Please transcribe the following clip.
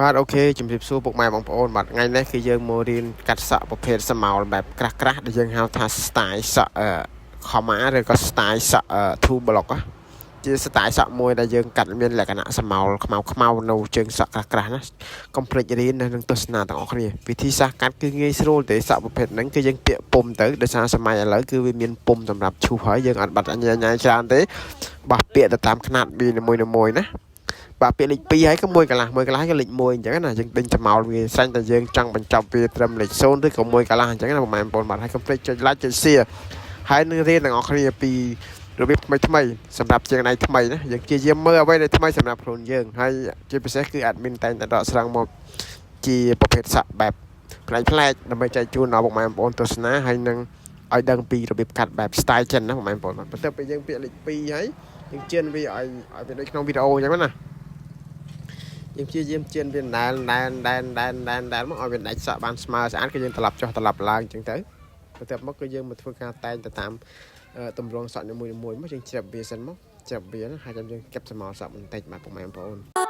បាទអូខេជំរាបសួរពុកម៉ែបងប្អូនបាទថ្ងៃនេះគឺយើងមករៀនកាត់សក់ប្រភេទសមោលបែបក្រាស់ៗដែលយើងហៅថា style សក់ខមាឬក៏ style សក់two block ជា style សក់មួយដែលយើងកាត់មានលក្ខណៈសមោលខ្មៅនៅជើងសក់ក្រាស់ៗណាកុំភ្លេចរៀននៅនឹងទស្សនាទាំងអស់គ្នាវិធីសាស្ត្រកាត់គឺងាយស្រួលទេសក់ប្រភេទហ្នឹងគឺយើងពាក់ពុំទៅដោយសារសម័យឥឡូវគឺវាមានពុំសម្រាប់ឈូសហើយយើងអត់បាត់ញ៉ាយច្រើនទេបោះពាក្យទៅតាមຂະຫນាត់វានីមួយៗណាបាទពាក្យលេខ2ហើយក៏មួយកន្លះក៏លេខ1អញ្ចឹងណាយើងដេញថ្មោលវាស្រាញ់តែយើងចង់បញ្ចប់វាត្រឹមលេខ0ឬក៏1កន្លះអញ្ចឹងណាបងប្អូនបាទហើយកុំភ្លេចចុច like ចុច share ហើយនឹងរៀនទាំងអស់គ្នាពីរបៀបថ្មីសម្រាប់ជាងដៃថ្មីណាយើងជាយាមមើលអ្វីដែលថ្មីសម្រាប់ខ្លួនយើងហើយជាពិសេសគឺ admin តែងតែដកស្រង់មកជាប្រភេទសក់បែបប្លែកដើម្បីចែកជូនដល់បងប្អូនទស្សនាហើយនឹងឲ្យដឹងពីរបៀបកាត់បែប style ចិនណាបងប្អូនបាទបន្ទាប់ពីយើងពាក្យលេខ2ហើយយើងជឿនវាឲ្យវាដូចក្នុងវីដេអូអញ្ចឹងណាយើងព្យាយាមជៀនវាដែនមកឲ្យវាដាច់សក់បានស្មើស្អាតគឺយើងត្រឡប់ចុះត្រឡប់ឡើងអញ្ចឹងទៅបន្ទាប់មកគឺយើងមកធ្វើការតែងទៅតាមទម្រង់សក់នីមួយមកយើងជ្រាបវាសិនមកជ្រាបវាហើយយើងគិតសមោលសក់បន្តិចបាទពុកម៉ែបងប្អូន